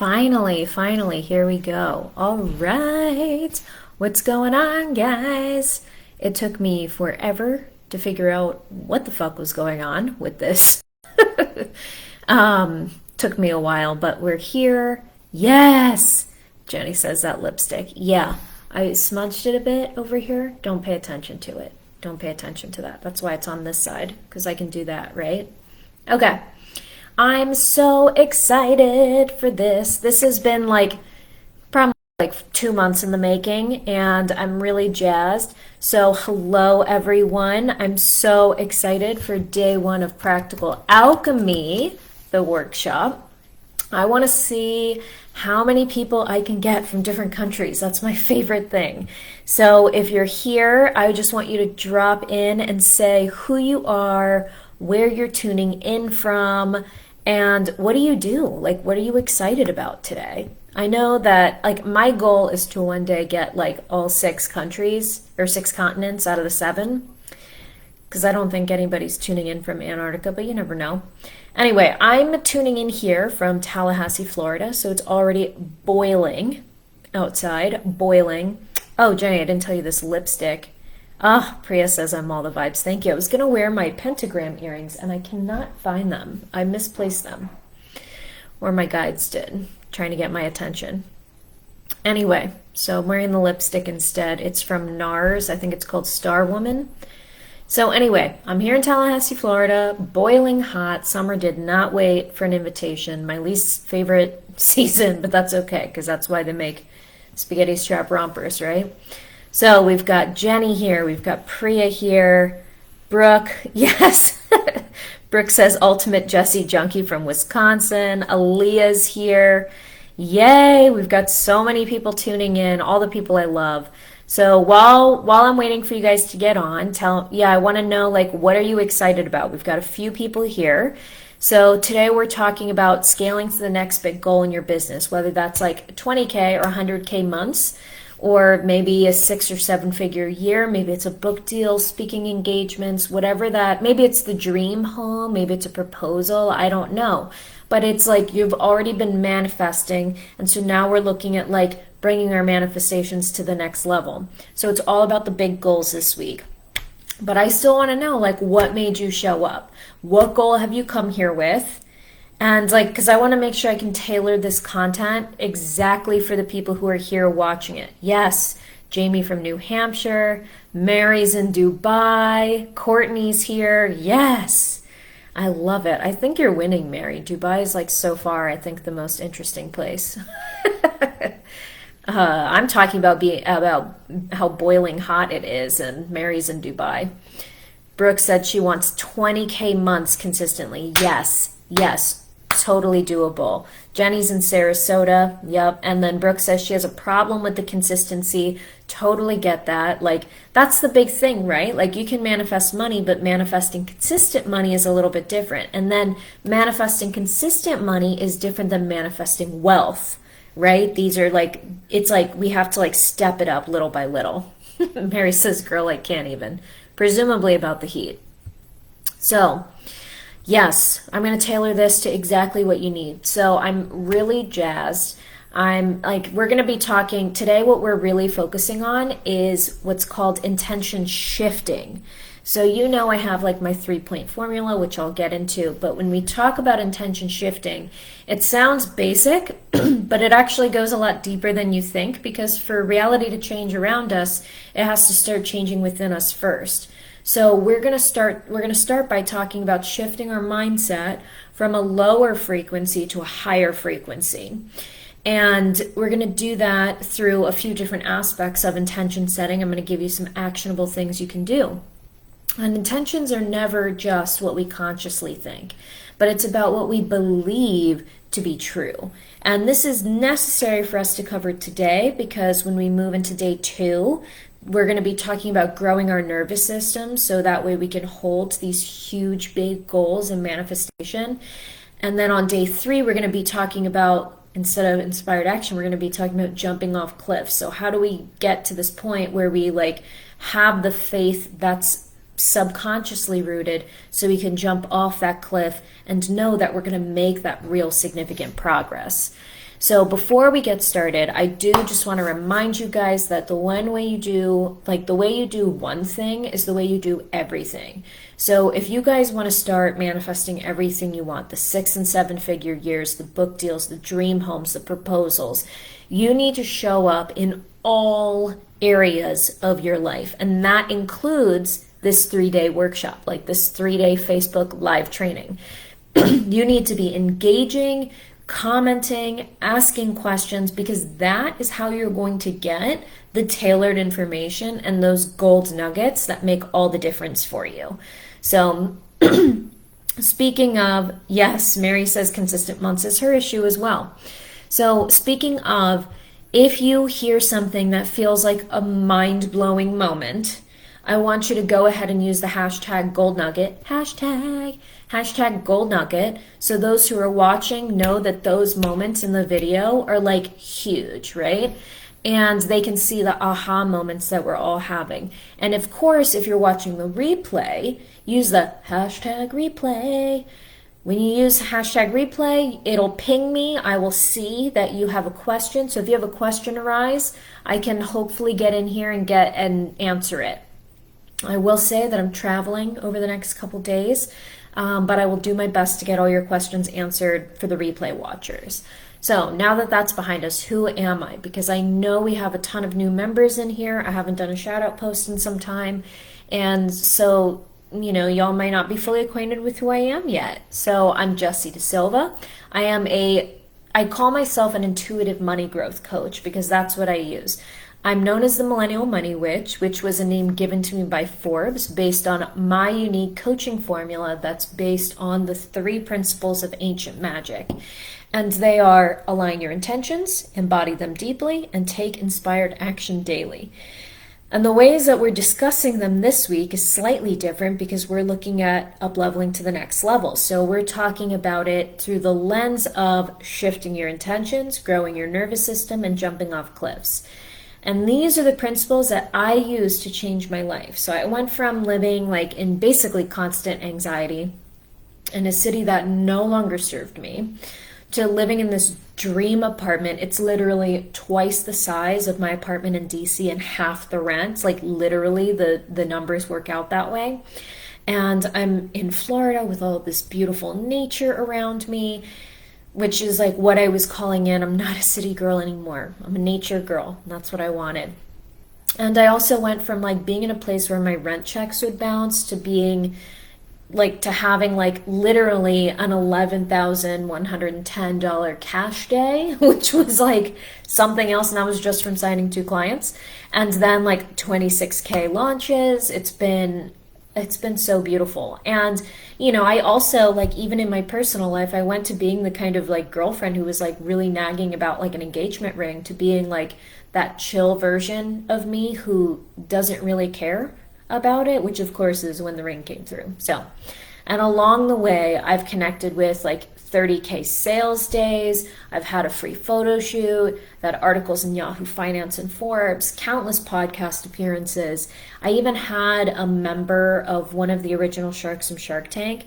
Finally, here we go. All right. What's going on, guys? It took me forever to figure out what the fuck was going on with this. Took me a while, but we're here. Yes! Jenny says that lipstick. Yeah, I smudged it a bit over here. Don't pay attention to it. Don't pay attention to that. That's why it's on this side, because I can do that, right? Okay. I'm so excited for this. This has been probably like 2 months in the making, and I'm really jazzed. So, hello everyone. I'm so excited for day one of Practical Alchemy, the workshop. I want to see how many people I can get from different countries. That's my favorite thing. So, if you're here, I just want you to drop in and say who you are, where you're tuning in from, and what do you do? Like, what are you excited about today? I know that, like, my goal is to one day get, like, all 6 countries or 6 continents out of the 7, because I don't think anybody's tuning in from Antarctica, but you never know. Anyway, I'm tuning in here from Tallahassee, Florida, so it's already boiling outside. Boiling. Oh, Jenny, I didn't tell you this lipstick. Ah, Priya says I'm all the vibes. Thank you. I was going to wear my pentagram earrings, and I cannot find them. I misplaced them. Or my guides did, trying to get my attention. Anyway, so I'm wearing the lipstick instead. It's from NARS. I think it's called Star Woman. So anyway, I'm here in Tallahassee, Florida, boiling hot. Summer did not wait for an invitation. My least favorite season, but that's okay, because that's why they make spaghetti strap rompers, right? So we've got Jenny here, we've got Priya here, Brooke, yes. Brooke says ultimate Jessie junkie from Wisconsin. Aaliyah's here. Yay, we've got so many people tuning in, all the people I love. So while I'm waiting for you guys to get on, I want to know, like, what are you excited about? We've got a few people here. So today we're talking about scaling to the next big goal in your business, whether that's like 20K or 100K months, or maybe a 6 or 7 figure year. Maybe it's a book deal, speaking engagements, whatever that, maybe it's the dream home, maybe it's a proposal, I don't know. But it's like you've already been manifesting, and so now we're looking at like bringing our manifestations to the next level. So it's all about the big goals this week. But I still want to know, like, what made you show up? What goal have you come here with? And like, because I want to make sure I can tailor this content exactly for the people who are here watching it. Yes, Jamie from New Hampshire, Mary's in Dubai, Courtney's here. Yes, I love it. I think you're winning, Mary. Dubai is like so far, I think, the most interesting place. I'm talking about how boiling hot it is, and Mary's in Dubai. Brooke said she wants 20K months consistently. Yes, totally doable. Jenny's in Sarasota. Yep. And then Brooke says she has a problem with the consistency. Totally get that. Like, that's the big thing, right? Like, you can manifest money, but manifesting consistent money is a little bit different. And then manifesting consistent money is different than manifesting wealth, right? These are like, it's like we have to like step it up little by little. Mary says, girl, I can't even. Presumably about the heat. So, yes, I'm going to tailor this to exactly what you need. So I'm really jazzed. We're going to be talking today. What we're really focusing on is what's called intention shifting. So, I have like my 3-point formula, which I'll get into. But when we talk about intention shifting, it sounds basic, but it actually goes a lot deeper than you think, because for reality to change around us, it has to start changing within us first. So we're going to start by talking about shifting our mindset from a lower frequency to a higher frequency. And we're going to do that through a few different aspects of intention setting. I'm going to give you some actionable things you can do. And intentions are never just what we consciously think, but it's about what we believe to be true. And this is necessary for us to cover today, because when we move into day 2, we're going to be talking about growing our nervous system, so that way we can hold these huge, big goals and manifestation. And then on day 3, we're going to be talking about, instead of inspired action, we're going to be talking about jumping off cliffs. So how do we get to this point where we like have the faith that's subconsciously rooted, so we can jump off that cliff and know that we're going to make that real significant progress. So before we get started, I do just want to remind you guys that the way you do one thing is the way you do everything. So if you guys want to start manifesting everything you want, the 6 and 7 figure years, the book deals, the dream homes, the proposals, you need to show up in all areas of your life. And that includes this 3-day workshop, like this 3-day Facebook live training. You need to be engaging, commenting, asking questions, because that is how you're going to get the tailored information and those gold nuggets that make all the difference for you. So speaking of, yes, Mary says consistent months is her issue as well. So speaking of, if you hear something that feels like a mind-blowing moment, I want you to go ahead and use the hashtag gold nugget, hashtag gold nugget, so those who are watching know that those moments in the video are like huge, right? And they can see the aha moments that we're all having. And of course, if you're watching the replay, use the hashtag replay. When you use hashtag replay, it'll ping me. I will see that you have a question. So if you have a question arise, I can hopefully get in here and answer it. I will say that I'm traveling over the next couple days, but I will do my best to get all your questions answered for the replay watchers. So now that that's behind us, who am I? Because I know we have a ton of new members in here. I haven't done a shout out post in some time. And so, y'all might not be fully acquainted with who I am yet. So I'm Jessie De Silva. I call myself an intuitive money growth coach because that's what I use. I'm known as the Millennial Money Witch, which was a name given to me by Forbes based on my unique coaching formula that's based on the 3 principles of ancient magic. And they are align your intentions, embody them deeply, and take inspired action daily. And the ways that we're discussing them this week is slightly different because we're looking at up-leveling to the next level. So we're talking about it through the lens of shifting your intentions, growing your nervous system, and jumping off cliffs. And these are the principles that I use to change my life. So I went from living in basically constant anxiety in a city that no longer served me to living in this dream apartment. It's literally twice the size of my apartment in DC and half the rent. Literally the numbers work out that way. And I'm in Florida with all this beautiful nature around me, which is what I was calling in. I'm not a city girl anymore. I'm a nature girl. That's what I wanted. And I also went from being in a place where my rent checks would bounce to being to having literally an $11,110 cash day, which was something else. And that was just from signing 2 clients. And then 26K launches. It's been so beautiful. And, I also, even in my personal life, I went to being the kind of girlfriend who was really nagging about an engagement ring to being that chill version of me who doesn't really care about it, which of course is when the ring came through. So, and along the way, I've connected with 30K sales days. I've had a free photo shoot, I've had articles in Yahoo Finance and Forbes, countless podcast appearances. I even had a member of one of the original Sharks from Shark Tank,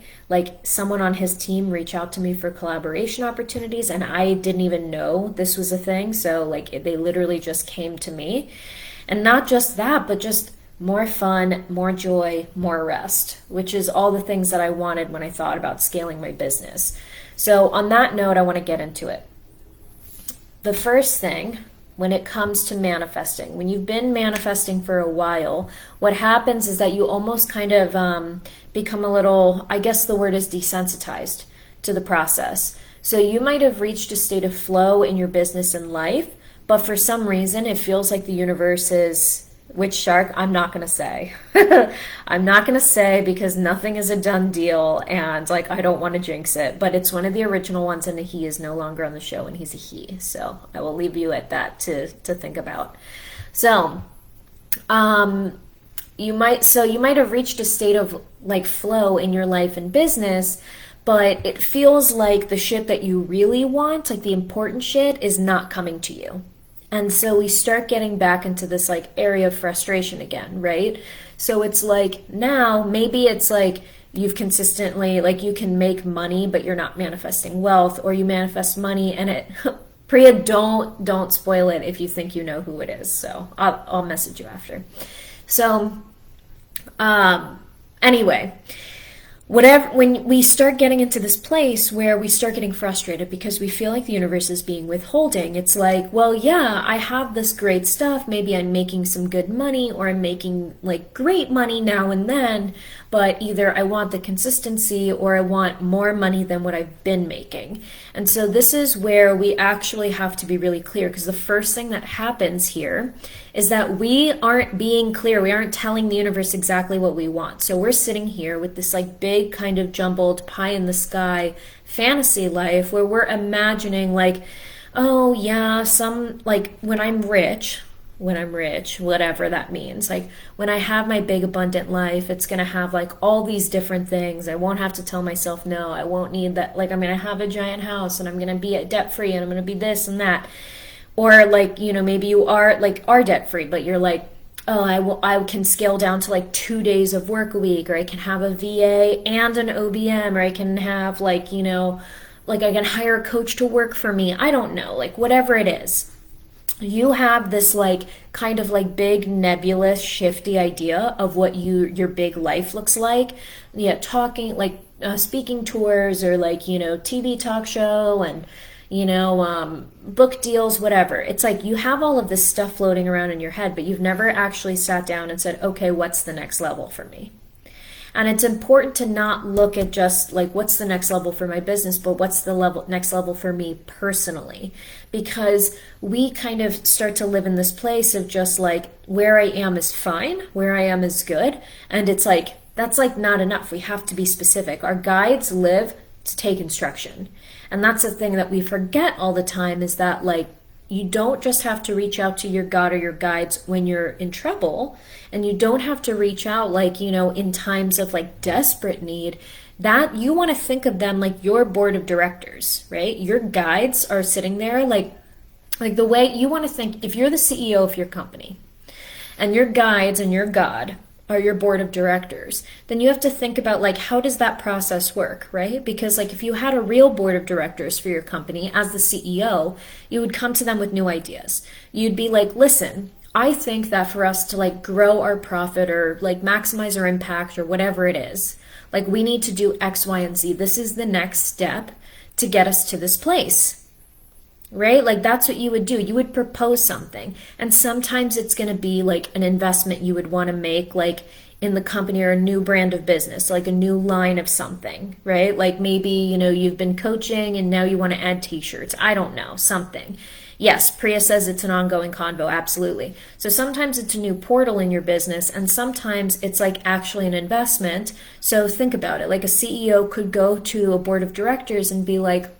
someone on his team reach out to me for collaboration opportunities, and I didn't even know this was a thing. So they literally just came to me. And not just that, but just more fun, more joy, more rest, which is all the things that I wanted when I thought about scaling my business. So on that note, I want to get into it. The first thing, when it comes to manifesting, when you've been manifesting for a while, what happens is that you almost kind of become a little, I guess the word is desensitized to the process. So you might have reached a state of flow in your business and life, but for some reason it feels like the universe is, which shark, I'm not going to say. I'm not going to say because nothing is a done deal and I don't want to jinx it, but it's one of the original ones and he is no longer on the show and he's a he. So I will leave you at that to think about. So, you might have reached a state of flow in your life and business, but it feels like the shit that you really want, the important shit, is not coming to you. And so we start getting back into this area of frustration again, right? So it's now maybe it's you've consistently, you can make money, but you're not manifesting wealth, or you manifest money and it Priya, don't spoil it if you think you know who it is. So I'll message you after. So anyway, whatever, when we start getting into this place where we start getting frustrated because we feel like the universe is being withholding, it's like, well, yeah, I have this great stuff, maybe I'm making some good money, or I'm making like great money now and then, but either I want the consistency or I want more money than what I've been making. And so this is where we actually have to be really clear, because the first thing that happens here is that we aren't being clear. We aren't telling the universe exactly what we want. So we're sitting here with this like big kind of jumbled pie in the sky fantasy life where we're imagining like, oh yeah, some like when I'm rich, whatever that means. Like when I have my big abundant life, it's going to have like all these different things. I won't have to tell myself no. I won't need that. Like I'm going to have a giant house and I'm going to be debt free and I'm going to be this and that. Or like, you know, maybe you are debt free, but you're like, oh, I can scale down to like 2 days of work a week, or I can have a VA and an OBM, or I can have like, you know, like I can hire a coach to work for me. I don't know, like whatever it is. You have this like kind of like big nebulous shifty idea of what your big life looks like. Yeah, talking like speaking tours, or like, you know, TV talk show, and you know, book deals, whatever. It's like you have all of this stuff floating around in your head, but you've never actually sat down and said, okay, what's the next level for me? And it's important to not look at just like what's the next level for my business, but what's the next level for me personally. Because we kind of start to live in this place of just like where I am is fine, where I am is good. And it's like, that's like not enough. We have to be specific. Our guides live to take instruction. And that's the thing that we forget all the time, is that like you don't just have to reach out to your God or your guides when you're in trouble, and you don't have to reach out like, you know, in times of like desperate need. That you want to think of them like your board of directors, right? Your guides are sitting there like the way you want to think. If you're the CEO of your company and your guides and your God are your board of directors, then you have to think about like, how does that process work, right? Because like if you had a real board of directors for your company as the CEO, you would come to them with new ideas. You'd be like, listen, I think that for us to like grow our profit or like maximize our impact or whatever it is, like we need to do X, Y, and Z. This is the next step to get us to this place. Right? Like that's what you would do. You would propose something. And sometimes it's going to be like an investment you would want to make like in the company, or a new brand of business, like a new line of something, right? Like maybe, you know, you've been coaching and now you want to add t-shirts. I don't know, something. Yes, Priya says it's an ongoing convo. Absolutely. So sometimes it's a new portal in your business, and sometimes it's like actually an investment. So think about it. Like a CEO could go to a board of directors and be like,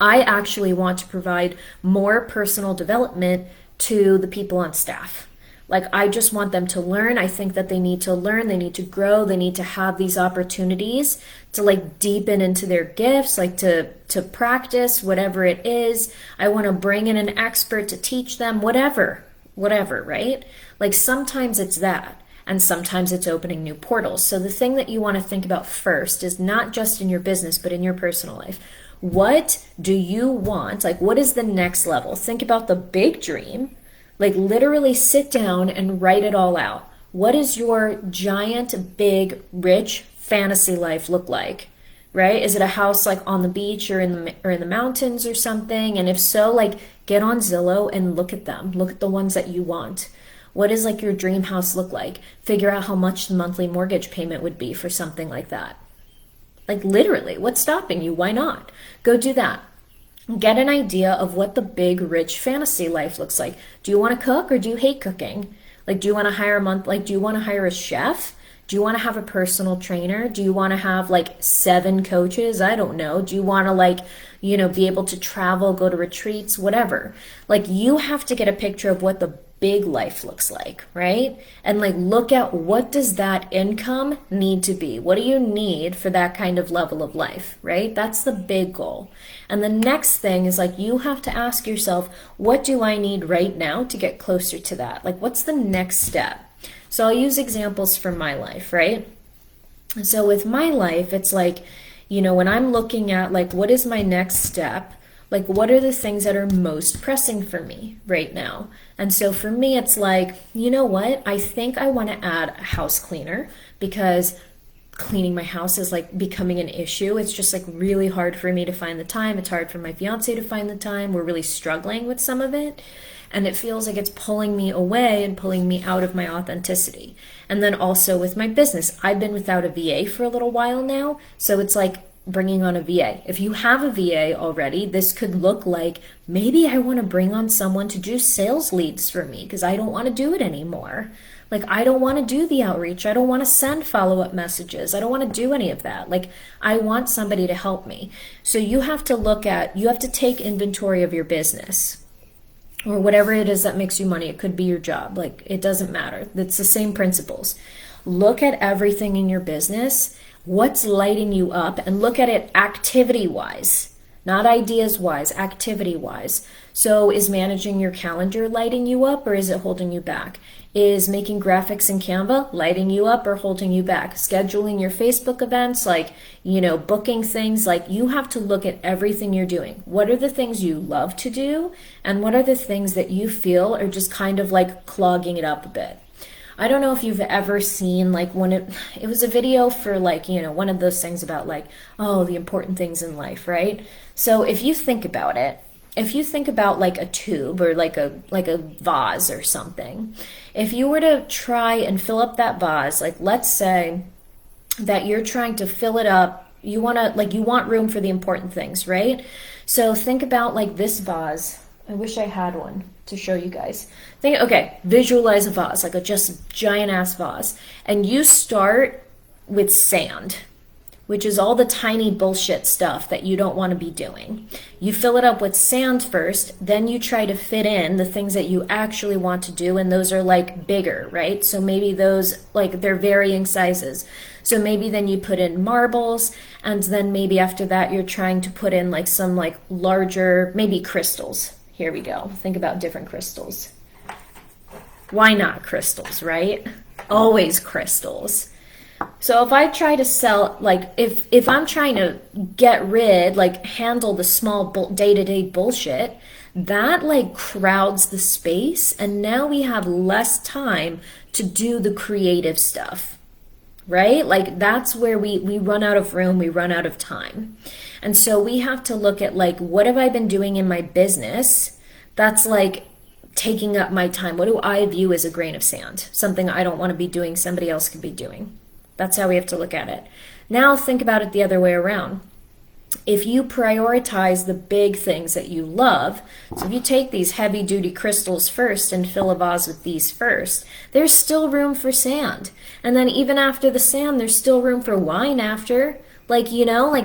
I actually want to provide more personal development to the people on staff. Like, I just want them to learn. I think that they need to learn, they need to grow, they need to have these opportunities to like deepen into their gifts, like to practice whatever it is. I want to bring in an expert to teach them whatever, right? Like sometimes it's that. And sometimes it's opening new portals. So the thing that you want to think about first is not just in your business, but in your personal life. What do you want? Like, what is the next level? Think about the big dream. Like, literally sit down and write it all out. What does your giant, big, rich fantasy life look like? Right? Is it a house like on the beach or in the mountains or something? And if so, like, get on Zillow and look at them. Look at the ones that you want. What does like your dream house look like? Figure out how much the monthly mortgage payment would be for something like that. Like literally, what's stopping you? Why not? Go do that. Get an idea of what the big, rich fantasy life looks like. Do you want to cook, or do you hate cooking? Like, do you want to hire do you want to hire a chef? Do you want to have a personal trainer? Do you want to have like 7 coaches? I don't know. Do you want to like, you know, be able to travel, go to retreats, whatever? Like, you have to get a picture of what the big life looks like, right? And like look at, what does that income need to be? What do you need for that kind of level of life, right? That's the big goal. And the next thing is like, you have to ask yourself, what do I need right now to get closer to that? Like, what's the next step? So I'll use examples from my life, right? So with my life, it's like, you know, when I'm looking at like, what is my next step? Like, what are the things that are most pressing for me right now? And so for me, it's like, you know what? I think I want to add a house cleaner because cleaning my house is like becoming an issue. It's just like really hard for me to find the time. It's hard for my fiance to find the time. We're really struggling with some of it. And it feels like it's pulling me away and pulling me out of my authenticity. And then also with my business, I've been without a VA for a little while now. So it's like bringing on a VA. If you have a VA already, this could look like maybe I want to bring on someone to do sales leads for me because I don't want to do it anymore. Like, I don't want to do the outreach. I don't want to send follow-up messages. I don't want to do any of that. Like, I want somebody to help me. So you have to take inventory of your business or whatever it is that makes you money. It could be your job. Like, it doesn't matter. It's the same principles. Look at everything in your business, what's lighting you up, and look at it activity-wise. Not ideas-wise, activity-wise. So is managing your calendar lighting you up or is it holding you back? Is making graphics in Canva lighting you up or holding you back? Scheduling your Facebook events, like, booking things, like you have to look at everything you're doing. What are the things you love to do? And what are the things that you feel are just kind of like clogging it up a bit? I don't know if you've ever seen like when it was a video for like, one of those things about like, oh, the important things in life, right? So if you think about it, if you think about like a tube or like a vase or something, if you were to try and fill up that vase, like let's say that you're trying to fill it up, you want room for the important things, right? So think about like this vase. I wish I had one to show you guys. Visualize a vase, like a just giant ass vase. And you start with sand, which is all the tiny bullshit stuff that you don't want to be doing. You fill it up with sand first, then you try to fit in the things that you actually want to do, and those are like bigger, right? So maybe those, like they're varying sizes. So maybe then you put in marbles, and then maybe after that you're trying to put in like some like larger, maybe crystals. Here we go. Think about different crystals. Why not crystals, right? Always crystals. So if I try to sell, like if I'm trying to handle the small day-to-day bullshit, that like crowds the space, and now we have less time to do the creative stuff, right? Like that's where we run out of room, we run out of time. And so we have to look at like, what have I been doing in my business that's like taking up my time? What do I view as a grain of sand? Something I don't want to be doing, somebody else could be doing. That's how we have to look at it. Now think about it the other way around. If you prioritize the big things that you love, so if you take these heavy duty crystals first and fill a vase with these first, there's still room for sand. And then even after the sand, there's still room for wine after. Like,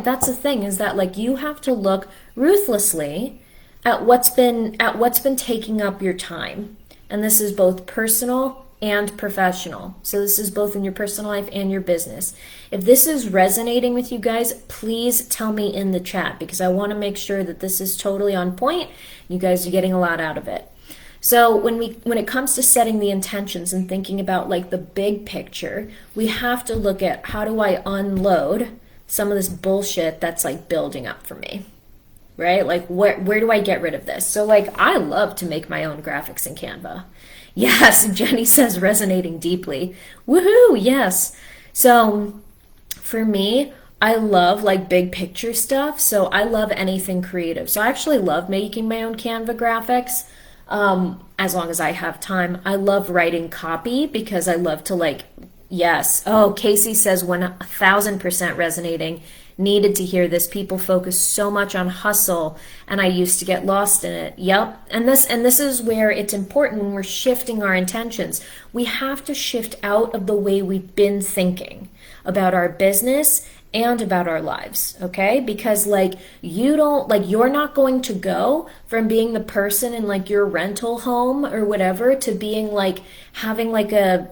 that's the thing, is that like you have to look ruthlessly at what's been taking up your time. And this is both personal and professional. So this is both in your personal life and your business. If this is resonating with you guys, please tell me in the chat, because I want to make sure that this is totally on point. You guys are getting a lot out of it. So when it comes to setting the intentions and thinking about like the big picture, we have to look at, how do I unload some of this bullshit that's like building up for me, right? Like where do I get rid of this? So like I love to make my own graphics in Canva. Yes, Jenny says resonating deeply. Woohoo, yes. So for me, I love like big picture stuff. So I love anything creative. So I actually love making my own Canva graphics. As long as I have time. I love writing copy because I love to like, yes. Oh, Casey says 1000% resonating. Needed to hear this. People focus so much on hustle, and I used to get lost in it. Yep. And this is where it's important when we're shifting our intentions. We have to shift out of the way we've been thinking about our business and about our lives, okay? Because like you're not going to go from being the person in like your rental home or whatever to being like having like a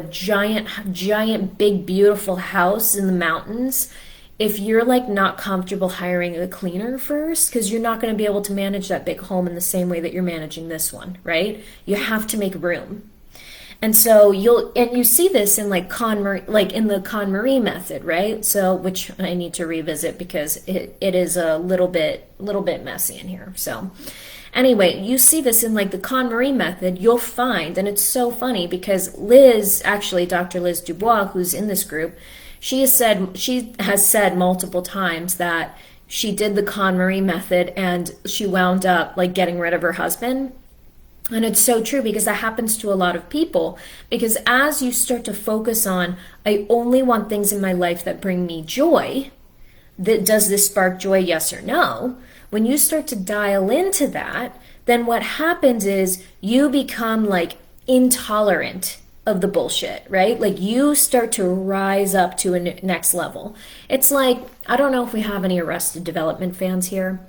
giant big beautiful house in the mountains if you're like not comfortable hiring a cleaner first, because you're not going to be able to manage that big home in the same way that you're managing this one, right? You have to make room. And so you see this in like like in the KonMari method, right? So, which I need to revisit because it is a little bit messy in here. So anyway, you see this in like the KonMari method, you'll find, and it's so funny because Liz, actually Dr. Liz Dubois, who's in this group, she has said multiple times that she did the KonMari method and she wound up like getting rid of her husband. And it's so true because that happens to a lot of people. Because as you start to focus on, I only want things in my life that bring me joy, does this spark joy, yes or no? When you start to dial into that, then what happens is you become like intolerant of the bullshit, right? Like you start to rise up to a next level. It's like, I don't know if we have any Arrested Development fans here,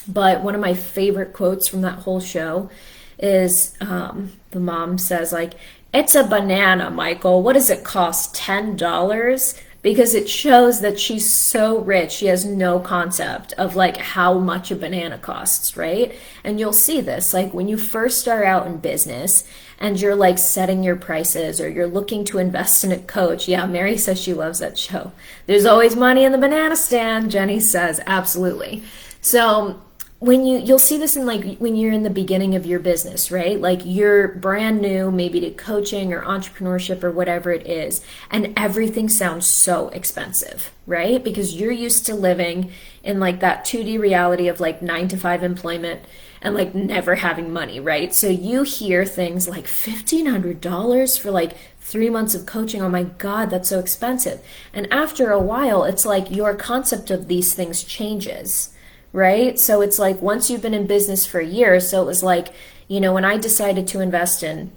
but one of my favorite quotes from that whole show is the mom says like, it's a banana, Michael. What does it cost? $10? Because it shows that she's so rich. She has no concept of like how much a banana costs, right? And you'll see this like when you first start out in business and you're like setting your prices or you're looking to invest in a coach. Yeah, Mary says she loves that show. There's always money in the banana stand, Jenny says. Absolutely. So when you'll see this in like when you're in the beginning of your business, right? Like you're brand new, maybe to coaching or entrepreneurship or whatever it is, and everything sounds so expensive, right? Because you're used to living in like that 2D reality of like 9-to-5 employment and like never having money, right? So you hear things like $1,500 for like 3 months of coaching. Oh my God, that's so expensive. And after a while, it's like your concept of these things changes, right? So it's like once you've been in business for a year, so it was like, you know, when I decided to invest in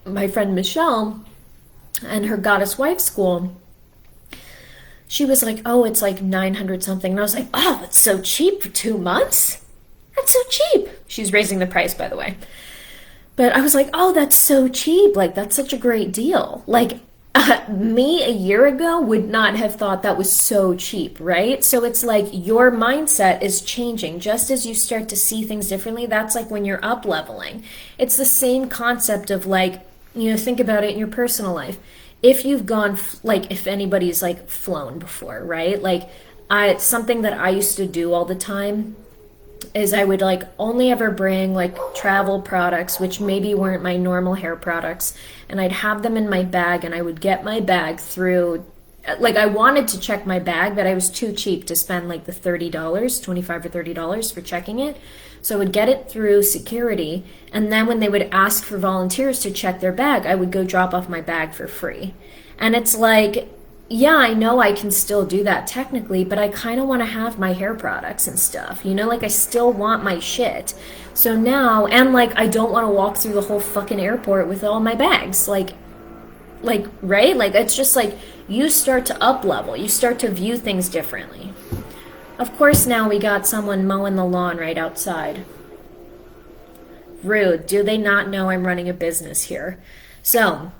my friend Michelle and her Goddess Wife School, she was like, oh, it's like 900 something. And I was like, oh, that's so cheap for 2 months. That's so cheap. She's raising the price, by the way. But I was like, oh, that's so cheap. Like, that's such a great deal. Like, me a year ago would not have thought that was so cheap, right? So it's like your mindset is changing just as you start to see things differently. That's like when you're up leveling. It's the same concept of like, you know, think about it in your personal life. If you've gone, like if anybody's like flown before, right? Like it's something that I used to do all the time is I would like only ever bring like travel products, which maybe weren't my normal hair products, and I'd have them in my bag and I would get my bag through, like I wanted to check my bag, but I was too cheap to spend like the $30, $25 or $30 for checking it. So I would get it through security, and then when they would ask for volunteers to check their bag, I would go drop off my bag for free. And it's like, yeah, I know I can still do that technically, but I kind of want to have my hair products and stuff, you know, like I still want my shit. So now, and like I don't want to walk through the whole fucking airport with all my bags, like, right? Like it's just like you start to up level, you start to view things differently. Of course, now we got someone mowing the lawn right outside. Rude. Do they not know I'm running a business here? So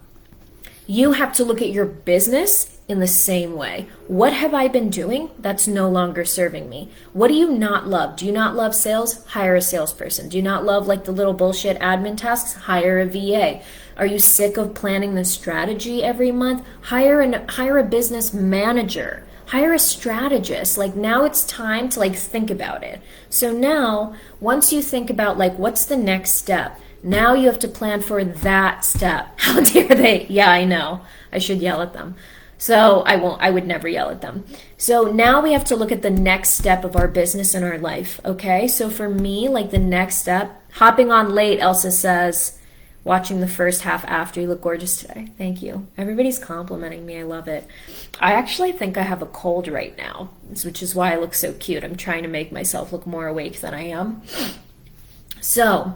you have to look at your business in the same way. What have I been doing that's no longer serving me? What do you not love? Do you not love sales? Hire a salesperson. Do you not love like the little bullshit admin tasks? Hire a VA. Are you sick of planning the strategy every month? Hire a business manager. Hire a strategist. Like now it's time to like think about it. So now once you think about like what's the next step, now you have to plan for that step. How dare they? Yeah, I know. I should yell at them. So I won't, I would never yell at them. So now we have to look at the next step of our business and our life, okay? So for me, like the next step, hopping on late, Elsa says, watching the first half after, you look gorgeous today. Thank you. Everybody's complimenting me. I love it. I actually think I have a cold right now, which is why I look so cute. I'm trying to make myself look more awake than I am. So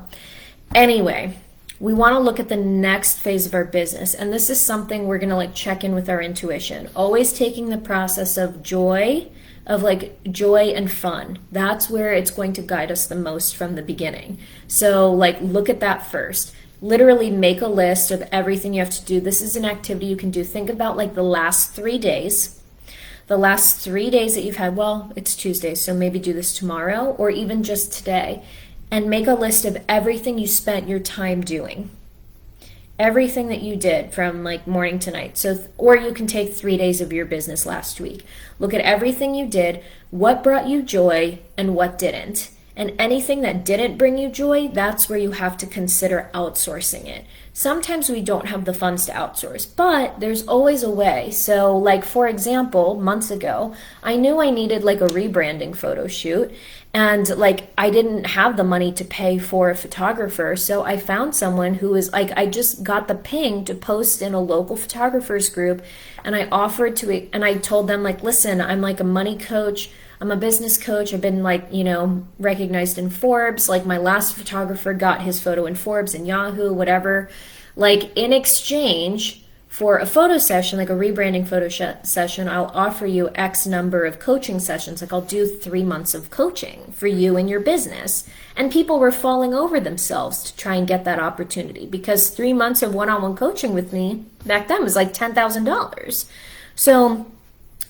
anyway, we want to look at the next phase of our business, and this is something we're going to like check in with our intuition, always taking the process of joy and fun. That's where it's going to guide us the most from the beginning. So like look at that first. Literally make a list of everything you have to do. This is an activity you can do. Think about like the last 3 days. The last 3 days that you've had, well, it's Tuesday, so maybe do this tomorrow or even just today. And make a list of everything you spent your time doing. everything that you did from like morning to night. So, or you can take 3 days of your business last week. Look at everything you did, what brought you joy and what didn't. And anything that didn't bring you joy, that's where you have to consider outsourcing it. Sometimes we don't have the funds to outsource, but there's always a way. So like, for example, months ago, I knew I needed like a rebranding photo shoot, and like I didn't have the money to pay for a photographer. So I found someone who was like, I just got the ping to post in a local photographers group, and I offered to, and I told them like, listen, I'm like a money coach, I'm a business coach. I've been like, recognized in Forbes. Like my last photographer got his photo in Forbes and Yahoo, whatever. Like in exchange for a photo session, like a rebranding photo session, I'll offer you X number of coaching sessions. Like I'll do 3 months of coaching for you and your business. And people were falling over themselves to try and get that opportunity, because 3 months of one-on-one coaching with me back then was like $10,000. So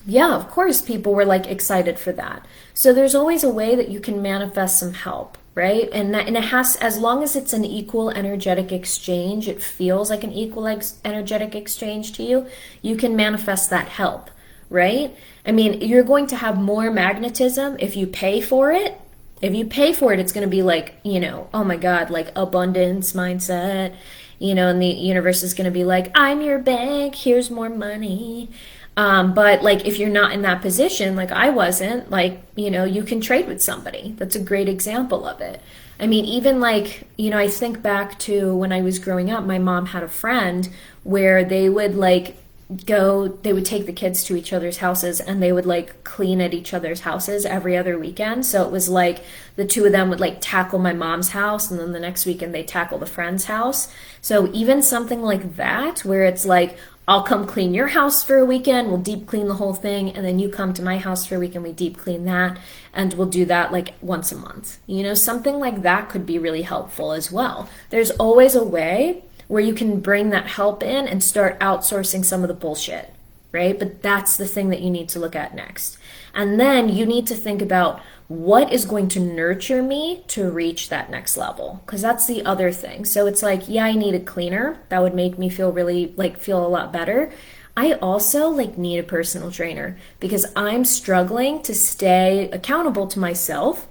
yeah, of course, people were like excited for that. So there's always a way that you can manifest some help, right? And it has, as long as it's an equal energetic exchange, it feels like an equal energetic exchange to you, you can manifest that help, right? I mean, you're going to have more magnetism if you pay for it. If you pay for it, it's going to be like, oh my God, like abundance mindset, and the universe is going to be like, I'm your bank, here's more money. But like if you're not in that position, like I wasn't, like, you can trade with somebody. That's a great example of it. I mean, even like, I think back to when I was growing up, my mom had a friend where they would like they would take the kids to each other's houses, and they would like clean at each other's houses every other weekend. So it was like the two of them would like tackle my mom's house, and then the next weekend they tackle the friend's house. So even something like that, where it's like, I'll come clean your house for a weekend, we'll deep clean the whole thing, and then you come to my house for a weekend, we deep clean that, and we'll do that like once a month. Something like that could be really helpful as well. There's always a way where you can bring that help in and start outsourcing some of the bullshit, right? But that's the thing that you need to look at next. And then you need to think about what is going to nurture me to reach that next level, because that's the other thing. So it's like, yeah, I need a cleaner. That would make me feel really feel a lot better. I also need a personal trainer, because I'm struggling to stay accountable to myself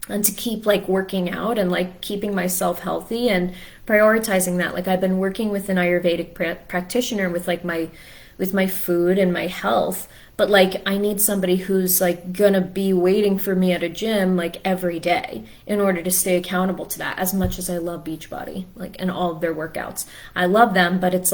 and to keep working out and keeping myself healthy and prioritizing that. I've been working with an Ayurvedic practitioner with my food and my health, but I need somebody who's gonna be waiting for me at a gym every day in order to stay accountable to that. As much as I love Beachbody and all of their workouts, I love them, but it's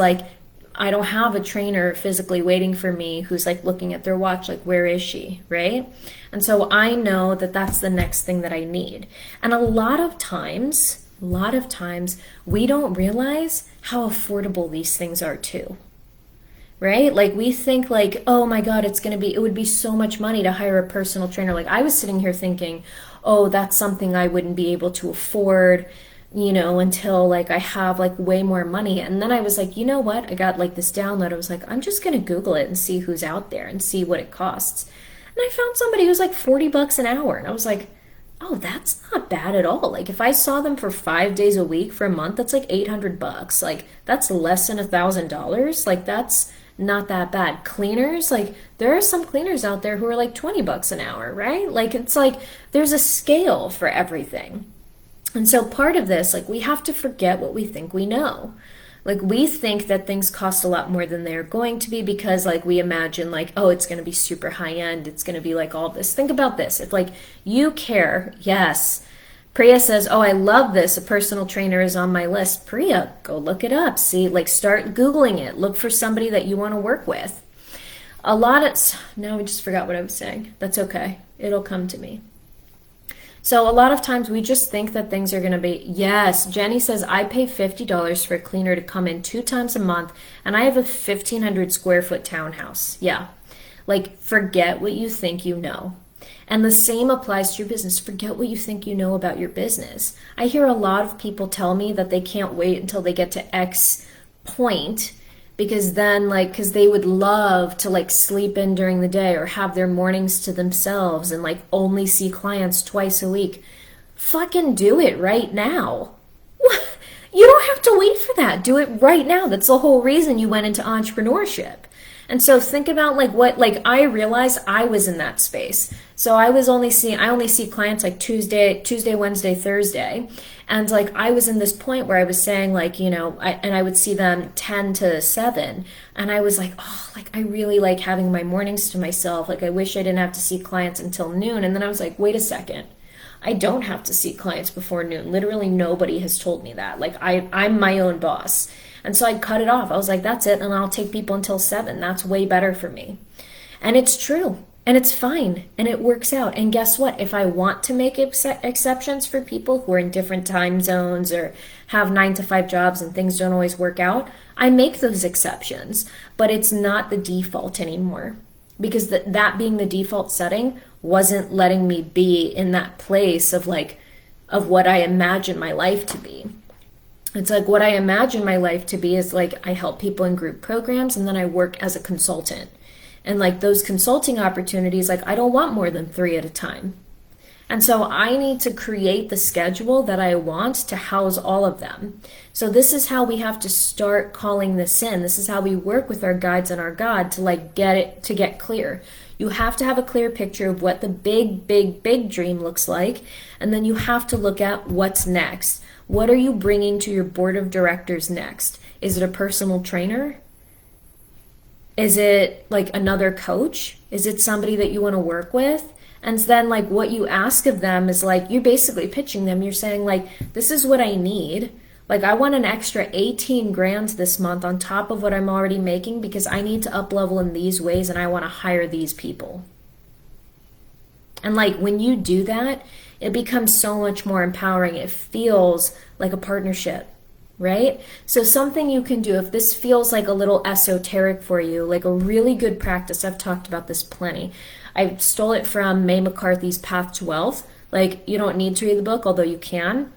I don't have a trainer physically waiting for me who's looking at their watch where is she, right? And so I know that that's the next thing that I need. And a lot of times we don't realize how affordable these things are too. Right? We think oh my God, it would be so much money to hire a personal trainer. I was sitting here thinking, oh, that's something I wouldn't be able to afford, until I have way more money. And then I was you know what? I got this download. I was I'm just going to Google it and see who's out there and see what it costs. And I found somebody who's $40 an hour. And I was oh, that's not bad at all. If I saw them for 5 days a week for a month, that's $800. That's less than $1,000. That's not that bad. Cleaners, there are some cleaners out there who are $20 an hour, right? It's there's a scale for everything. And so part of this, we have to forget what we think we know. We think that things cost a lot more than they're going to be, because we imagine oh, it's going to be super high end. It's going to be all this. Think about this. If you care, yes. Priya says, oh, I love this. A personal trainer is on my list. Priya, go look it up. See, start Googling it. Look for somebody that you want to work with. Now I just forgot what I was saying. That's okay. It'll come to me. So a lot of times we just think that things are going to be, yes, Jenny says, I pay $50 for a cleaner to come in 2 times a month, and I have a 1,500 square foot townhouse. Yeah. Forget what you think you know. And the same applies to your business. Forget what you think you know about your business. I hear a lot of people tell me that they can't wait until they get to X point, because then because they would love to sleep in during the day or have their mornings to themselves and only see clients twice a week. Fucking do it right now. You don't have to wait for that. Do it right now. That's the whole reason you went into entrepreneurship. And so think about like what, like I realized I was in that space. So I only see clients like Tuesday, Wednesday, Thursday. And like I was in this point where I was saying like, and I would see them 10 to 7. And I was like, oh, like I really like having my mornings to myself. Like I wish I didn't have to see clients until noon. And then I was like, wait a second. I don't have to see clients before noon. Literally nobody has told me that. Like I'm my own boss. And so I cut it off. I was like, that's it. And I'll take people until 7. That's way better for me. And it's true. And it's fine. And it works out. And guess what? If I want to make exceptions for people who are in different time zones or have 9 to 5 jobs and things don't always work out, I make those exceptions. But it's not the default anymore. Because that being the default setting wasn't letting me be in that place of what I imagine my life to be. It's like what I imagine my life to be is like I help people in group programs and then I work as a consultant. And like those consulting opportunities, like I don't want more than 3 at a time. And so I need to create the schedule that I want to house all of them. So this is how we have to start calling this in. This is how we work with our guides and our God to get clear. You have to have a clear picture of what the big dream looks like. And then you have to look at what's next. What are you bringing to your board of directors next? Is it a personal trainer? Is it like another coach? Is it somebody that you want to work with? And then like what you ask of them is like, you're basically pitching them. You're saying like, this is what I need. Like I want an extra 18 grand this month on top of what I'm already making because I need to up level in these ways and I want to hire these people. And like when you do that, it becomes so much more empowering. It feels like a partnership, right? So something you can do, if this feels like a little esoteric for you, like a really good practice, I've talked about this plenty. I stole it from Mae McCarthy's Path to Wealth. Like you don't need to read the book, although you can.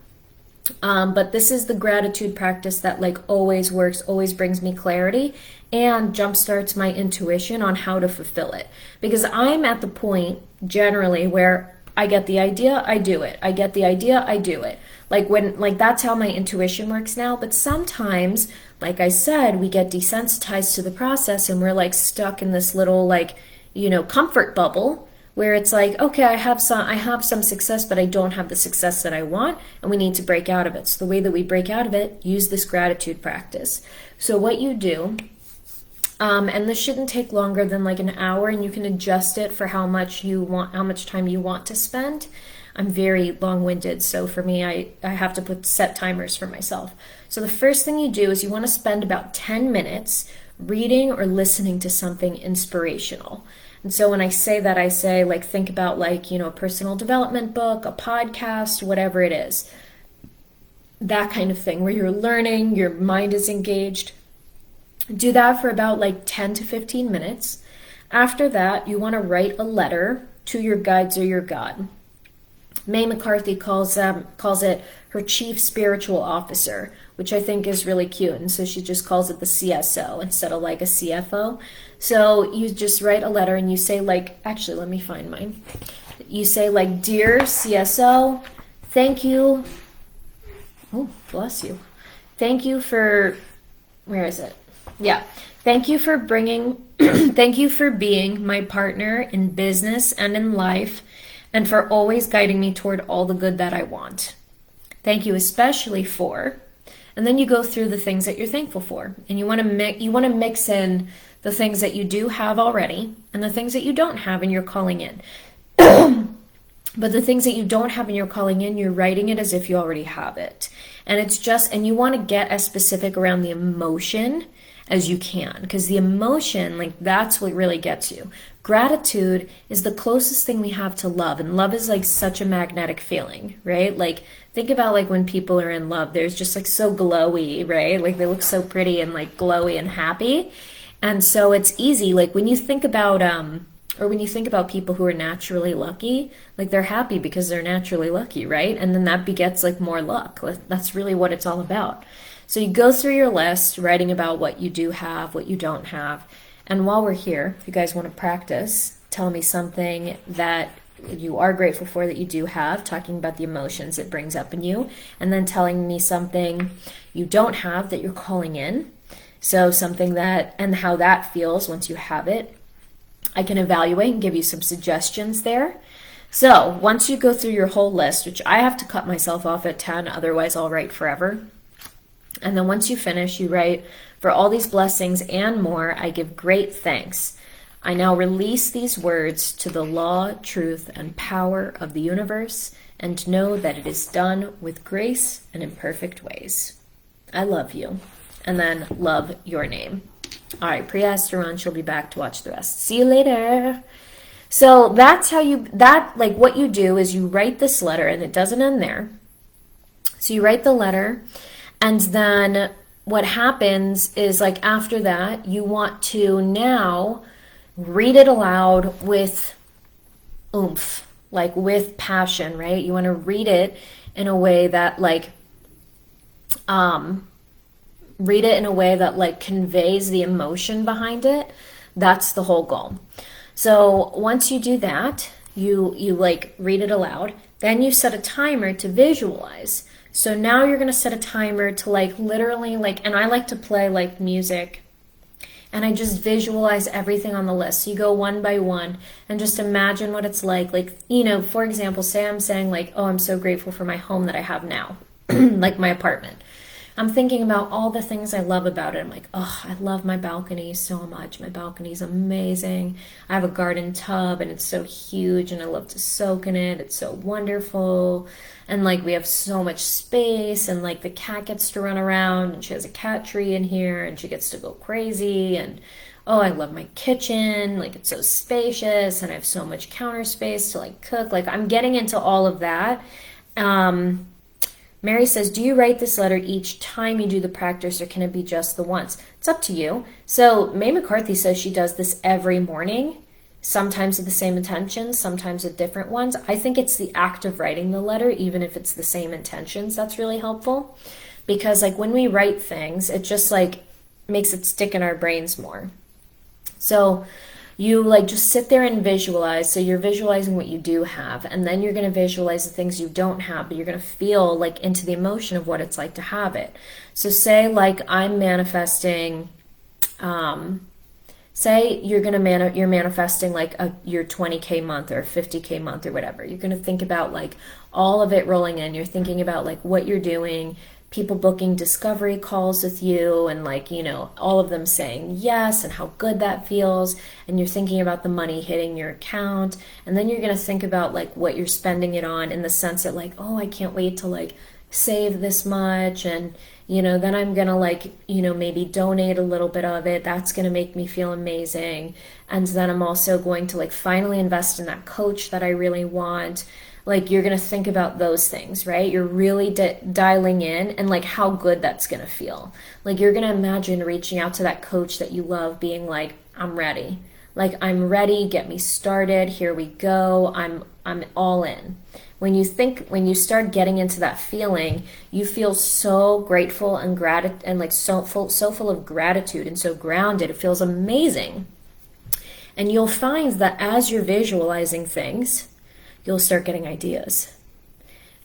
But this is the gratitude practice that like always works, always brings me clarity and jumpstarts my intuition on how to fulfill it. Because I'm at the point generally where I get the idea, I do it. I get the idea, I do it. Like that's how my intuition works now. But sometimes, like I said, we get desensitized to the process and we're like stuck in this little comfort bubble where it's like, okay, I have some success, but I don't have the success that I want, and we need to break out of it. So the way that we break out of it, use this gratitude practice. So what you do, and this shouldn't take longer than like an hour, and you can adjust it for how much time you want to spend. I'm very long-winded, so for me, I have to set timers for myself. So the first thing you do is you want to spend about 10 minutes reading or listening to something inspirational. And so when I say that, I say like think about like, a personal development book, a podcast, whatever it is. That kind of thing where you're learning, your mind is engaged. Do that for about like 10 to 15 minutes. After that, you want to write a letter to your guides or your God. Mae McCarthy calls it her chief spiritual officer, which I think is really cute. And so she just calls it the CSO instead of like a CFO. So you just write a letter and you say like, actually, let me find mine. You say like, dear CSO, thank you. Oh, bless you. Thank you for, where is it? Yeah. Thank you for thank you for being my partner in business and in life, and for always guiding me toward all the good that I want. Thank you especially for, and then you go through the things that you're thankful for, and you want to mix in the things that you do have already and the things that you don't have and you're calling in. But the things that you don't have and you're calling in, you're writing it as if you already have it. And and you want to get as specific around the emotion as you can, because the emotion, like that's what really gets you. Gratitude is the closest thing we have to love, and love is like such a magnetic feeling, right? Like think about like when people are in love, there's just like so glowy, right? Like they look so pretty and like glowy and happy. And so it's easy, like when you think about people who are naturally lucky, like they're happy because they're naturally lucky, right? And then that begets like more luck. That's really what it's all about. So you go through your list, writing about what you do have, what you don't have. And while we're here, if you guys want to practice, tell me something that you are grateful for that you do have, talking about the emotions it brings up in you, and then telling me something you don't have that you're calling in. So something that, and how that feels once you have it. I can evaluate and give you some suggestions there. So once you go through your whole list, which I have to cut myself off at 10, otherwise I'll write forever. And then once you finish, you write, for all these blessings and more, I give great thanks. I now release these words to the law, truth, and power of the universe, and know that it is done with grace and in perfect ways. I love you. And then love your name. All right, Priya has to run. She'll be back to watch the rest. See you later. So that's how what you do is you write this letter, and it doesn't end there. So you write the letter, and then what happens is, like, after that, you want to now read it aloud with oomph, like with passion, right? You want to read it in a way that conveys the emotion behind it. That's the whole goal. So once you do that, you read it aloud. Then you set a timer to visualize. So now you're going to set a timer to literally and I like to play music, and I just visualize everything on the list. So you go one by one and just imagine what it's like. For example, say I'm saying oh, I'm so grateful for my home that I have now, like my apartment. I'm thinking about all the things I love about it. I'm like, oh, I love my balcony so much. My balcony is amazing. I have a garden tub, and it's so huge, and I love to soak in it. It's so wonderful. And we have so much space, and the cat gets to run around, and she has a cat tree in here, and she gets to go crazy. And oh, I love my kitchen. It's so spacious, and I have so much counter space to cook. I'm getting into all of that. Mary says, do you write this letter each time you do the practice, or can it be just the once? It's up to you. So May McCarthy says she does this every morning, sometimes with the same intentions, sometimes with different ones. I think it's the act of writing the letter, even if it's the same intentions, that's really helpful. Because when we write things, it just makes it stick in our brains more. So you just sit there and visualize. So you're visualizing what you do have, and then you're going to visualize the things you don't have, but you're going to feel into the emotion of what it's like to have it. So say I'm manifesting, say you're you're manifesting your 20K month or 50K month or whatever. You're going to think about all of it rolling in. You're thinking about what you're doing, people booking discovery calls with you, and all of them saying yes, and how good that feels. And you're thinking about the money hitting your account, and then you're going to think about what you're spending it on, in the sense that oh, I can't wait to save this much, and then I'm going to maybe donate a little bit of it. That's going to make me feel amazing. And then I'm also going to finally invest in that coach that I really want. You're going to think about those things, right? You're really dialing in, and how good that's going to feel. You're going to imagine reaching out to that coach that you love, being I'm ready. I'm ready, get me started, here we go, I'm all in. When you start getting into that feeling, you feel so grateful and so full of gratitude and so grounded. It feels amazing. And you'll find that as you're visualizing things, you'll start getting ideas.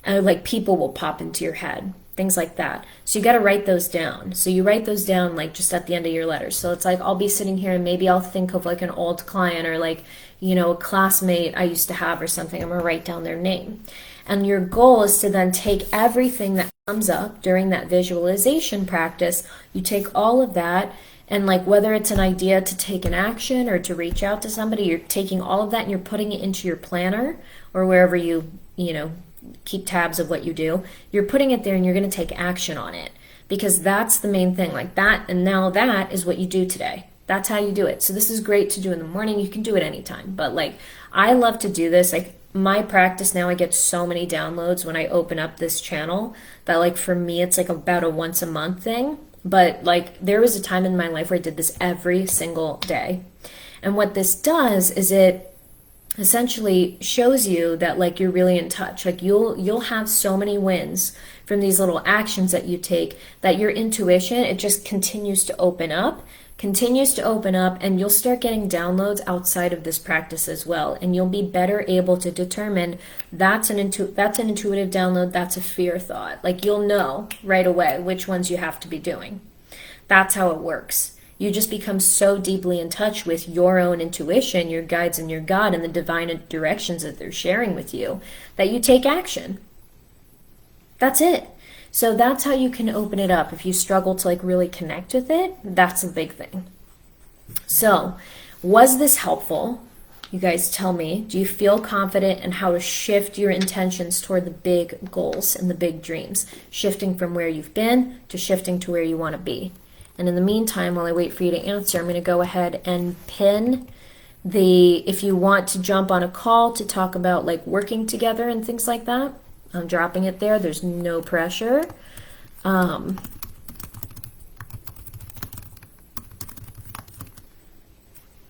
And people will pop into your head, things like that. So you got to write those down. So you write those down just at the end of your letter. So it's I'll be sitting here, and maybe I'll think of an old client, or a classmate I used to have or something. I'm going to write down their name. And your goal is to then take everything that comes up during that visualization practice. You take all of that, and whether it's an idea to take an action or to reach out to somebody, you're taking all of that and you're putting it into your planner, or wherever you keep tabs of what you do. You're putting it there, and you're going to take action on it, because that's the main thing. That, and now that is what you do today. That's how you do it. So this is great to do in the morning. You can do it anytime, but I love to do this. My practice now, I get so many downloads when I open up this channel that for me it's about a once a month thing. But there was a time in my life where I did this every single day. And what this does is it essentially shows you that like you're really in touch. Like you'll have so many wins from these little actions that you take, that your intuition, it just continues to open up, and you'll start getting downloads outside of this practice as well, and you'll be better able to determine that's an intuitive download, that's a fear thought. Like you'll know right away which ones you have to be doing. That's how it works. You just become so deeply in touch with your own intuition, your guides and your God, and the divine directions that they're sharing with you, that you take action. That's it. So that's how you can open it up. If you struggle to like really connect with it, that's a big thing. So, was this helpful? You guys tell me. Do you feel confident in how to shift your intentions toward the big goals and the big dreams? Shifting from where you've been to shifting to where you want to be. And in the meantime, while I wait for you to answer, I'm going to go ahead and pin if you want to jump on a call to talk about like working together and things like that, I'm dropping it there. There's no pressure.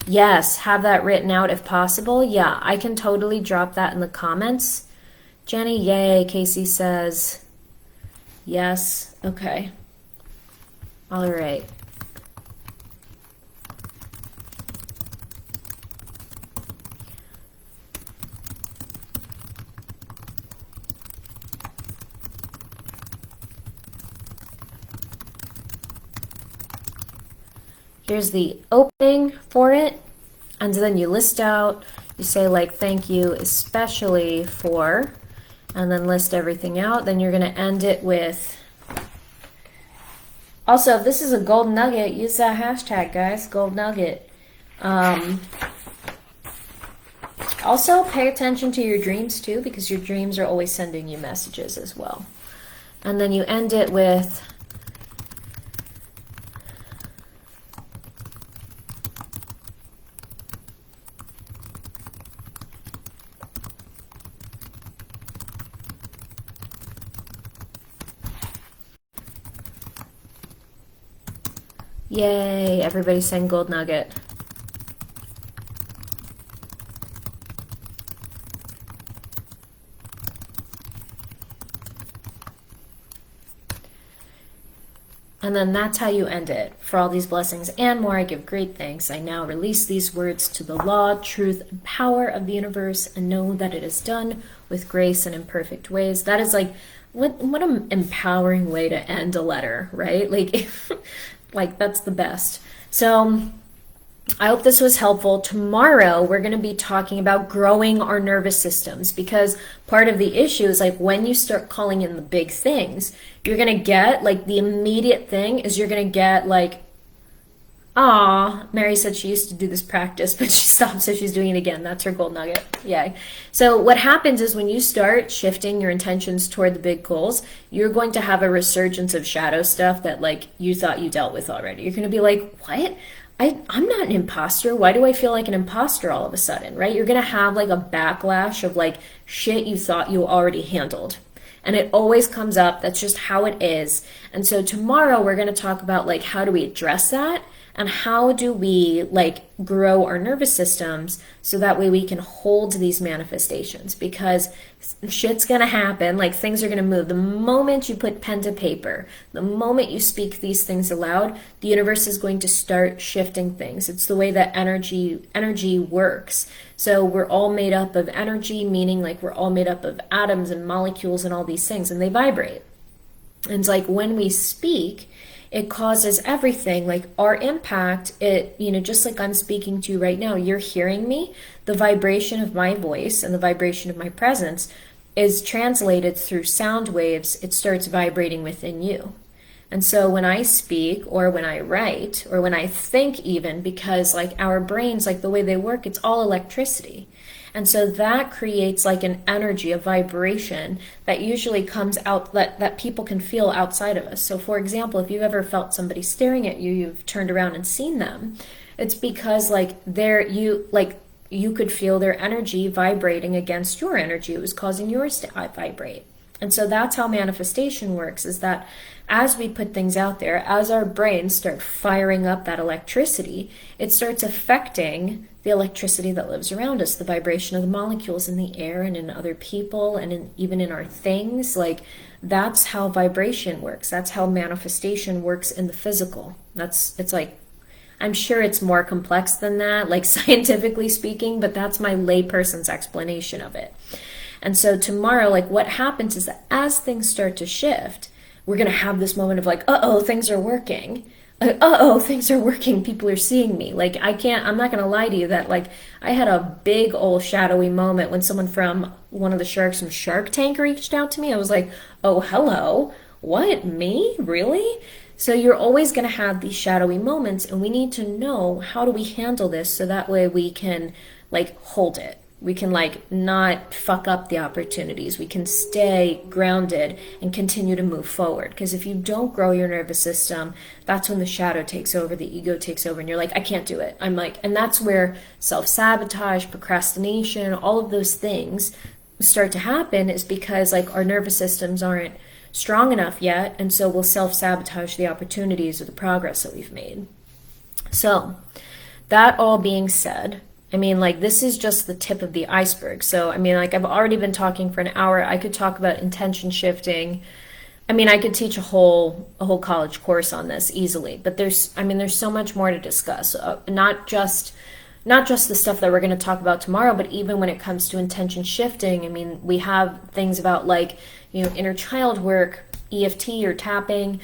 Yes, have that written out if possible. Yeah, I can totally drop that in the comments. Jenny, yay. Casey says yes. Okay. All right. Here's the opening for it, and then you list out, you say like thank you especially for, and then list everything out. Then you're going to end it with, also if this is a gold nugget, use that hashtag, guys, gold nugget. Also pay attention to your dreams too, because your dreams are always sending you messages as well. And then you end it with, yay, everybody's saying gold nugget. And then that's how you end it. For all these blessings and more, I give great thanks. I now release these words to the law, truth, and power of the universe, and know that it is done with grace and in perfect ways. That is like, what an empowering way to end a letter, right? Like, like that's the best. So I hope this was helpful. Tomorrow, we're going to be talking about growing our nervous systems, because part of the issue is like when you start calling in the big things, you're going to get like the immediate thing is you're going to get like, ah, Mary said she used to do this practice, but she stopped, so she's doing it again. That's her gold nugget. Yay. So what happens is when you start shifting your intentions toward the big goals, you're going to have a resurgence of shadow stuff that like you thought you dealt with already. You're going to be like, what? I'm not an imposter. Why do I feel like an imposter all of a sudden, right? You're going to have like a backlash of like shit you thought you already handled. And it always comes up. That's just how it is. And so tomorrow we're going to talk about like how do we address that, and how do we like grow our nervous systems so that way we can hold these manifestations, because shit's gonna happen, like things are gonna move. The moment you put pen to paper, the moment you speak these things aloud, the universe is going to start shifting things. It's the way that energy works. So we're all made up of energy, meaning like we're all made up of atoms and molecules and all these things, and they vibrate. And it's like when we speak, it causes everything, like our impact, it, just like I'm speaking to you right now, you're hearing me, the vibration of my voice and the vibration of my presence is translated through sound waves. It starts vibrating within you. And so when I speak or when I write or when I think even, because like our brains, like the way they work, it's all electricity. And so that creates like an energy, a vibration that usually comes out that people can feel outside of us. So for example, if you've ever felt somebody staring at you, you've turned around and seen them, it's because like you could feel their energy vibrating against your energy. It was causing yours to vibrate. And so that's how manifestation works, is that as we put things out there, as our brains start firing up that electricity, it starts affecting the electricity that lives around us, the vibration of the molecules in the air and in other people and even in our things. Like, that's how vibration works. That's how manifestation works in the physical. It's like, I'm sure it's more complex than that, like scientifically speaking, but that's my layperson's explanation of it. And so tomorrow, like, what happens is that as things start to shift, we're going to have this moment of like, uh-oh, things are working. Uh-oh, things are working. People are seeing me. Like, I'm not going to lie to you that, like, I had a big old shadowy moment when someone from one of the sharks from Shark Tank reached out to me. I was like, oh, hello. What? Me? Really? So you're always going to have these shadowy moments, and we need to know, how do we handle this so that way we can, like, hold it. We can, like, not fuck up the opportunities. We can stay grounded and continue to move forward. Because if you don't grow your nervous system, that's when the shadow takes over, the ego takes over, and you're like, I can't do it. And that's where self-sabotage, procrastination, all of those things start to happen, is because, like, our nervous systems aren't strong enough yet, and so we'll self-sabotage the opportunities or the progress that we've made. So, that all being said, I mean, like, this is just the tip of the iceberg. So, I mean, like, I've already been talking for an hour. I could talk about intention shifting. I mean, I could teach a whole college course on this easily, but there's so much more to discuss. Not just the stuff that we're going to talk about tomorrow, but even when it comes to intention shifting, I mean, we have things about, like, you know, inner child work, EFT or tapping,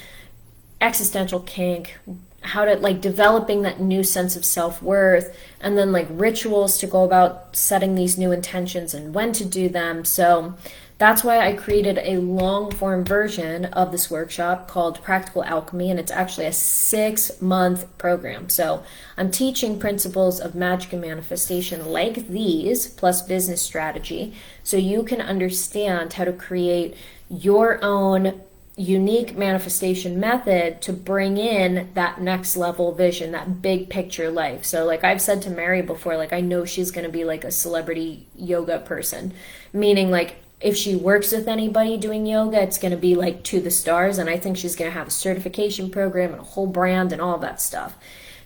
existential kink, how to, like, developing that new sense of self-worth, and then, like, rituals to go about setting these new intentions and when to do them. So that's why I created a long-form version of this workshop called Practical Alchemy, and it's actually a 6-month program. So I'm teaching principles of magic and manifestation like these, plus business strategy, so you can understand how to create your own unique manifestation method to bring in that next level vision, that big picture life. So, like I've said to Mary before, like, I know she's going to be like a celebrity yoga person, meaning, like, if she works with anybody doing yoga, it's going to be like to the stars. And I think she's going to have a certification program and a whole brand and all that stuff.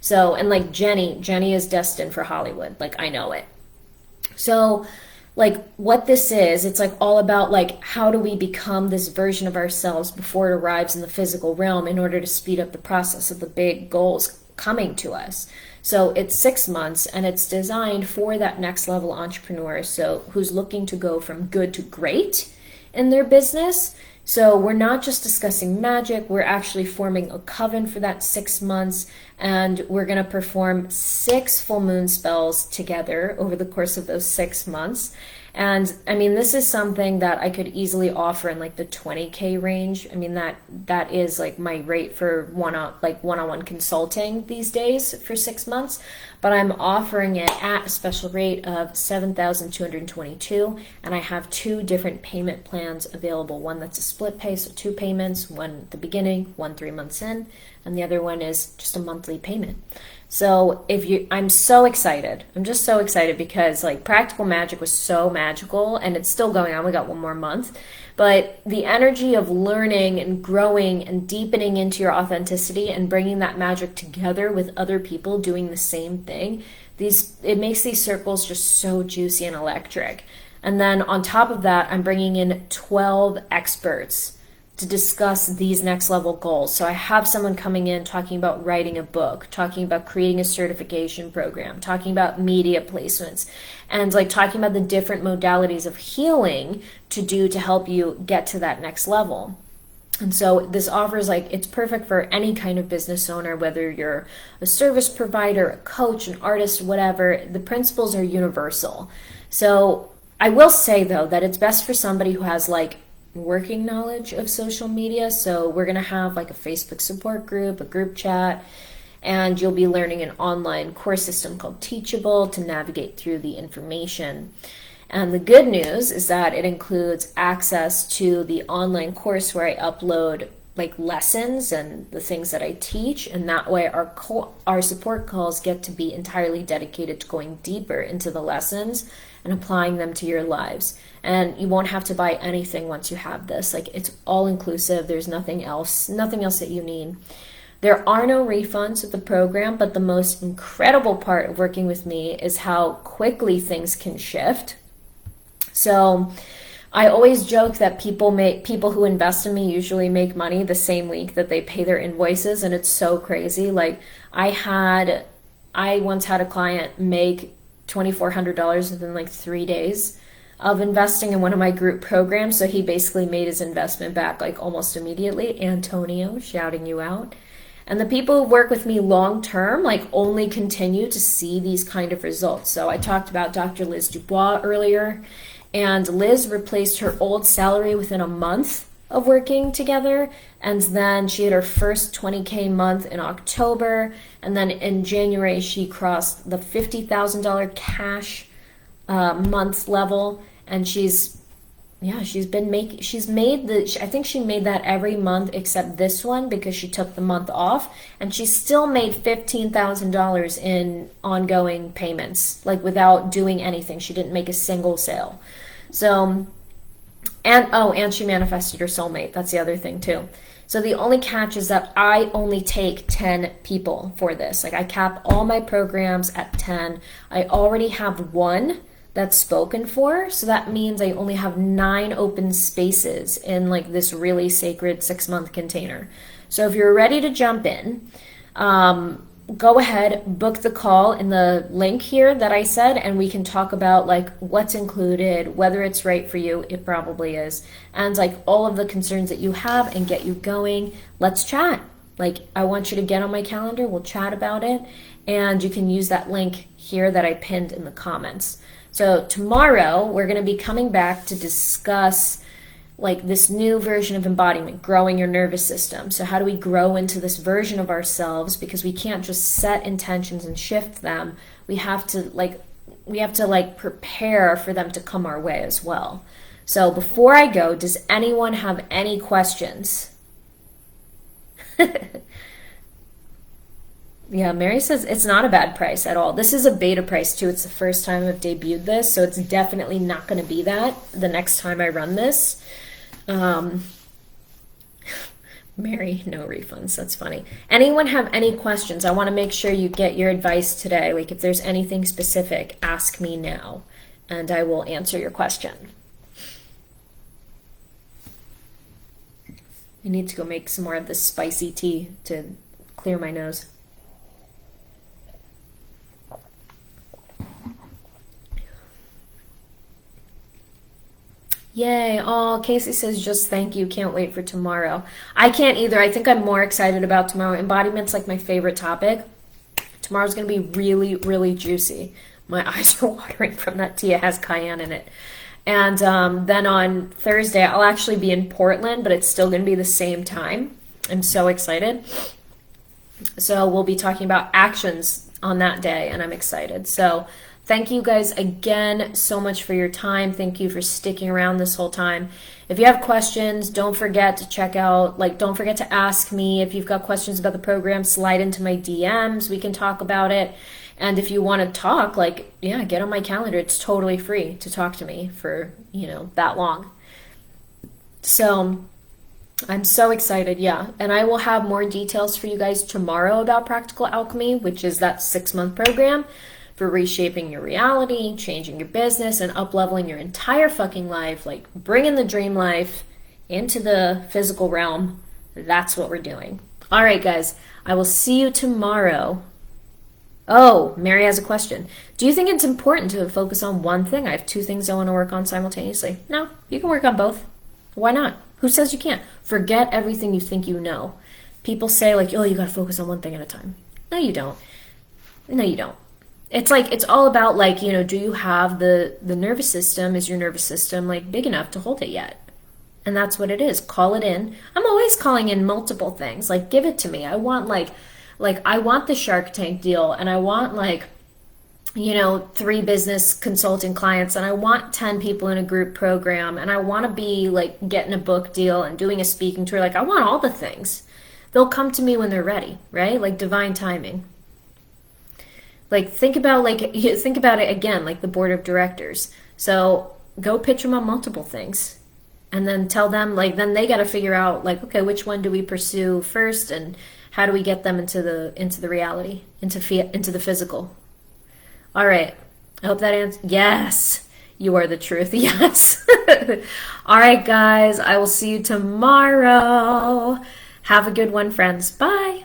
So, and like Jenny is destined for Hollywood. Like, I know it. So, like, what this is, it's like all about, like, how do we become this version of ourselves before it arrives in the physical realm in order to speed up the process of the big goals coming to us. So it's 6 months, and it's designed for that next level entrepreneur, so who's looking to go from good to great in their business. So we're not just discussing magic, we're actually forming a coven for that 6 months, and we're going to perform 6 full moon spells together over the course of those 6 months. And I mean, this is something that I could easily offer in like the 20K range. I mean, that is like my rate for one-on-one consulting these days for 6 months. But I'm offering it at a special rate of $7,222, and I have 2 different payment plans available. One that's a split pay, so 2 payments, one at the beginning, one 3 months in, and the other one is just a monthly payment. So I'm so excited. I'm just so excited because, like, Practical Magic was so magical, and it's still going on. We got 1 more month. But the energy of learning and growing and deepening into your authenticity and bringing that magic together with other people doing the same thing, it makes these circles just so juicy and electric. And then on top of that, I'm bringing in 12 experts to discuss these next level goals. So I have someone coming in talking about writing a book, talking about creating a certification program, talking about media placements, and like talking about the different modalities of healing to do to help you get to that next level. And so this offers, like, it's perfect for any kind of business owner, whether you're a service provider, a coach, an artist, whatever. The principles are universal. So I will say, though, that it's best for somebody who has, like, working knowledge of social media. So we're going to have like a Facebook support group, a group chat, and you'll be learning an online course system called Teachable to navigate through the information. And the good news is that it includes access to the online course where I upload like lessons and the things that I teach, and that way our support calls get to be entirely dedicated to going deeper into the lessons and applying them to your lives. And you won't have to buy anything once you have this. Like, it's all inclusive. There's nothing else that you need. There are no refunds with the program, but the most incredible part of working with me is how quickly things can shift. So I always joke that people who invest in me usually make money the same week that they pay their invoices, and it's so crazy. Like, I once had a client make $2,400 within like 3 days of investing in one of my group programs. So he basically made his investment back like almost immediately. Antonio, shouting you out. And the people who work with me long term like only continue to see these kind of results. So I talked about Dr. Liz Dubois earlier, and Liz replaced her old salary within a month of working together, and then she had her first 20K month in October, and then in January she crossed the $50,000 cash month level, and I think she made that every month except this one because she took the month off, and she still made $15,000 in ongoing payments, like without doing anything. She didn't make a single sale. So, and she manifested her soulmate. That's the other thing too. So the only catch is that I only take 10 people for this. Like, I cap all my programs at 10. I already have one that's spoken for, so that means I only have 9 open spaces in like this really sacred 6-month container. So if you're ready to jump in, go ahead, book the call in the link here that I said, and we can talk about like what's included, whether it's right for you. It probably is, and like all of the concerns that you have, and get you going. Let's chat. Like, I want you to get on my calendar, we'll chat about it, and you can use that link here that I pinned in the comments. So tomorrow we're going to be coming back to discuss like this new version of embodiment, growing your nervous system. So how do we grow into this version of ourselves? Because we can't just set intentions and shift them. We have to prepare for them to come our way as well. So before I go, does anyone have any questions? Yeah, Mary says it's not a bad price at all. This is a beta price too. It's the first time I've debuted this, so it's definitely not going to be that the next time I run this. Mary, no refunds. That's funny. Anyone have any questions? I want to make sure you get your advice today. Like, if there's anything specific, ask me now, and I will answer your question. I need to go make some more of this spicy tea to clear my nose. Yay. Oh, Casey says just thank you. Can't wait for tomorrow. I can't either. I think I'm more excited about tomorrow. Embodiment's like my favorite topic. Tomorrow's going to be really, really juicy. My eyes are watering from that tea. It has cayenne in it. And then on Thursday, I'll actually be in Portland, but it's still going to be the same time. I'm so excited. So we'll be talking about actions on that day, and I'm excited. So thank you guys again so much for your time. Thank you for sticking around this whole time. If you have questions, don't forget to check out, don't forget to ask me. If you've got questions about the program, slide into my DMs. We can talk about it. And if you want to talk, get on my calendar. It's totally free to talk to me for, that long. So I'm so excited, yeah. And I will have more details for you guys tomorrow about Practical Alchemy, which is that 6-month program for reshaping your reality, changing your business, and up-leveling your entire fucking life, like bringing the dream life into the physical realm. That's what we're doing. All right, guys, I will see you tomorrow. Oh, Mary has a question. Do you think it's important to focus on one thing? I have 2 things I want to work on simultaneously. No, you can work on both. Why not? Who says you can't? Forget everything you think you know. People say you got to focus on one thing at a time. No, you don't. No, you don't. It's it's all about do you have the nervous system? Is your nervous system big enough to hold it yet? And that's what it is. Call it in. I'm always calling in multiple things. Give it to me. I want I want the Shark Tank deal, and I want 3 business consulting clients, and I want 10 people in a group program, and I want to be like getting a book deal and doing a speaking tour. Like, I want all the things. They'll come to me when they're ready, right? Like divine timing. Like think about it again, like the board of directors. So go pitch them on multiple things, and then tell them, like, then they got to figure out, like, okay, which one do we pursue first, and how do we get them into the reality, into the physical. All right. I hope that answers. Yes, you are the truth. Yes. All right, guys. I will see you tomorrow. Have a good one, friends. Bye.